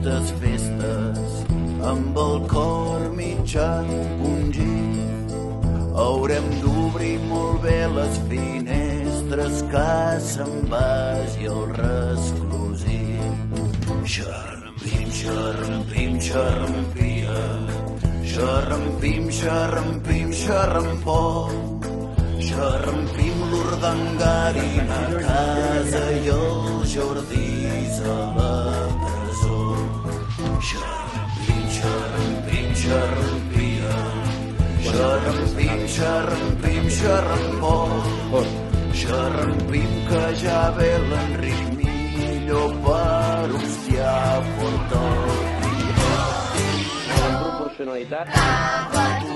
aquestes festes, amb el cor mitjà encongit, haurem d'obrir molt bé les finestres que se'n vagi el resclosit. Xarrampim, xarrampim, xarrampia, xarrampim, xarrampim, xarrampó, xarrampim l'urdangarina a casa i els jardins a la presó. Xarrampim, xarrampim, xarrampia, xarrampim, xarrampim, xarrampó, xarrampim que ja ve l'Enric Millo per hostiar fort el dia. La proporcionalitat